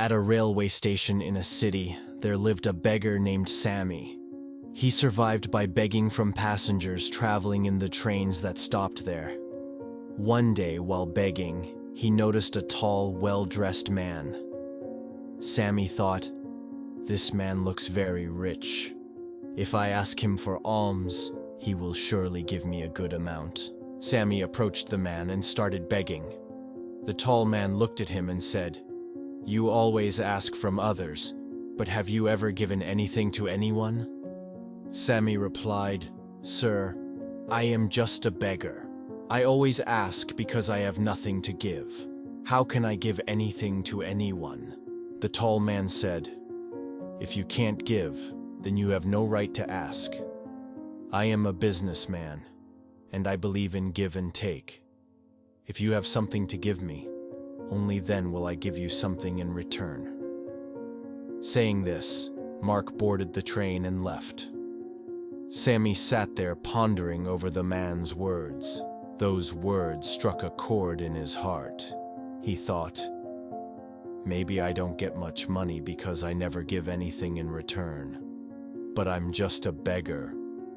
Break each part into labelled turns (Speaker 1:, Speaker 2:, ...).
Speaker 1: At a railway station in a city, there lived a beggar named Sammy. He survived by begging from passengers traveling in the trains that stopped there. One day, while begging, he noticed a tall, well-dressed man. Sammy thought, "This man looks very rich. If I ask him for alms, he will surely give me a good amount." Sammy approached the man and started begging. The tall man looked at him and said, "You always ask from others, but have you ever given anything to anyone?" Sammy replied, "Sir, I am just a beggar. I always ask because I have nothing to give. How can I give anything to anyone?" The tall man said, "If you can't give, then you have no right to ask. I am a businessman, and I believe in give and take. If you have something to give me, only then will I give you something in return." Saying this, Mark boarded the train and left. Sammy sat there pondering over the man's words. Those words struck a chord in his heart. He thought, "Maybe I don't get much money because I never give anything in return. But I'm just a beggar.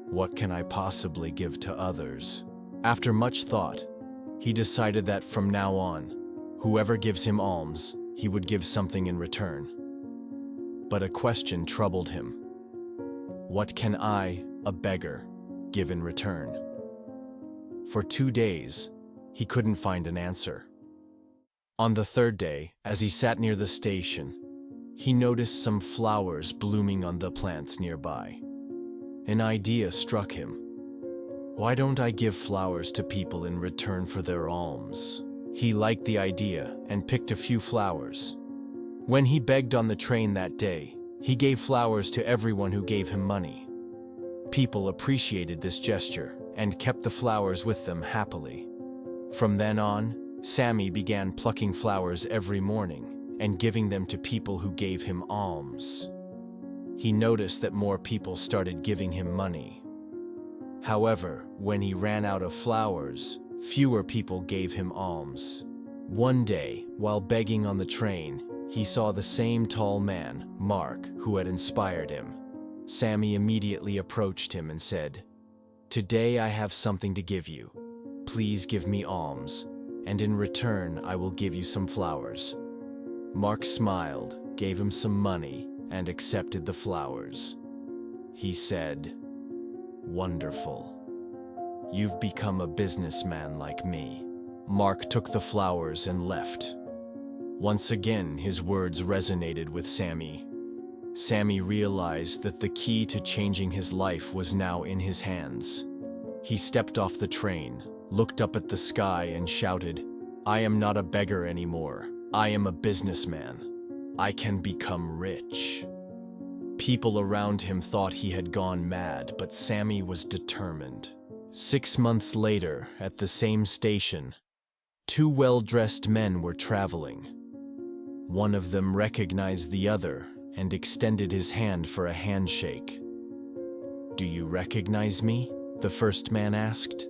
Speaker 1: What can I possibly give to others?" After much thought, he decided that from now on, whoever gives him alms, he would give something in return. But a question troubled him. What can I, a beggar, give in return? For 2 days, he couldn't find an answer. On the third day, as he sat near the station, he noticed some flowers blooming on the plants nearby. An idea struck him. Why don't I give flowers to people in return for their alms? He liked the idea and picked a few flowers. When he begged on the train that day, he gave flowers to everyone who gave him money. People appreciated this gesture and kept the flowers with them happily. From then on, Sammy began plucking flowers every morning and giving them to people who gave him alms. He noticed that more people started giving him money. However, when he ran out of flowers, fewer people gave him alms. One day, while begging on the train, he saw the same tall man, Mark, who had inspired him. Sammy immediately approached him and said, "Today I have something to give you. Please give me alms, and in return I will give you some flowers." Mark smiled, gave him some money, and accepted the flowers. He said, "Wonderful. You've become a businessman like me." Mark took the flowers and left. Once again, his words resonated with Sammy. Sammy realized that the key to changing his life was now in his hands. He stepped off the train, looked up at the sky, and shouted, "I am not a beggar anymore. I am a businessman. I can become rich." People around him thought he had gone mad, but Sammy was determined. 6 months later, at the same station, 2 well-dressed men were traveling. One of them recognized the other and extended his hand for a handshake. "Do you recognize me?" the first man asked.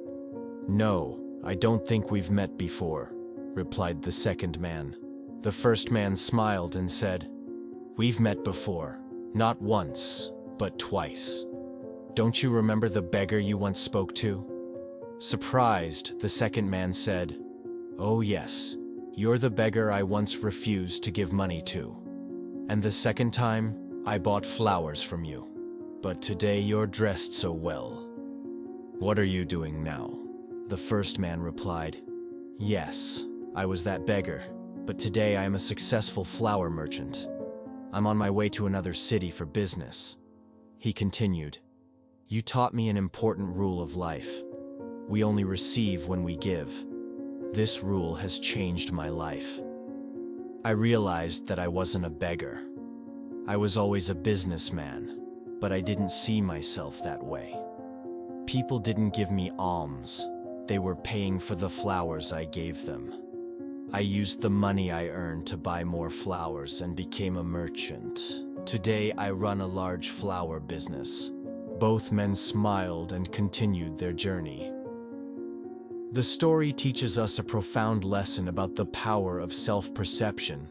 Speaker 1: "No, I don't think we've met before," replied the second man. The first man smiled and said, "We've met before, not once, but twice. Don't you remember the beggar you once spoke to?" Surprised, the second man said, "Oh yes, you're the beggar I once refused to give money to. And the second time, I bought flowers from you. But today you're dressed so well. What are you doing now?" The first man replied, "Yes, I was that beggar, but today I am a successful flower merchant. I'm on my way to another city for business." He continued, "You taught me an important rule of life. We only receive when we give. This rule has changed my life. I realized that I wasn't a beggar. I was always a businessman, but I didn't see myself that way. People didn't give me alms. They were paying for the flowers I gave them. I used the money I earned to buy more flowers and became a merchant. Today I run a large flower business." Both men smiled and continued their journey. The story teaches us a profound lesson about the power of self-perception.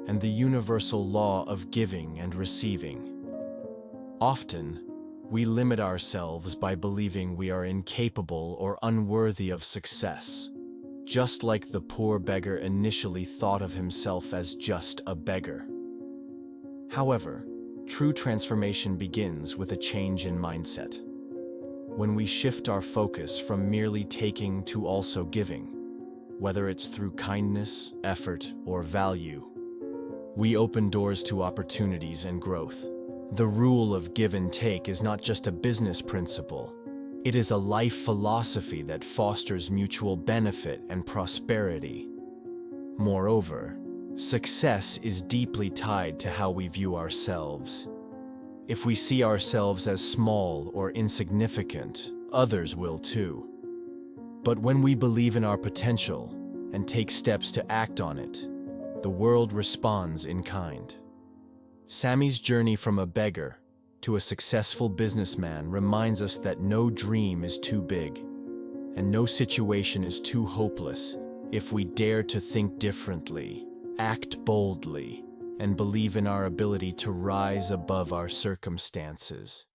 Speaker 1: and the universal law of giving and receiving. Often, we limit ourselves by believing we are incapable or unworthy of success, just like the poor beggar initially thought of himself as just a beggar. However, true transformation begins with a change in mindset. When we shift our focus from merely taking to also giving, whether it's through kindness, effort, or value, we open doors to opportunities and growth. The rule of give and take is not just a business principle. It is a life philosophy that fosters mutual benefit and prosperity. Moreover, success is deeply tied to how we view ourselves. If we see ourselves as small or insignificant, others will too. But when we believe in our potential and take steps to act on it, the world responds in kind. Sammy's journey from a beggar to a successful businessman reminds us that no dream is too big, and no situation is too hopeless if we dare to think differently, act boldly, and believe in our ability to rise above our circumstances.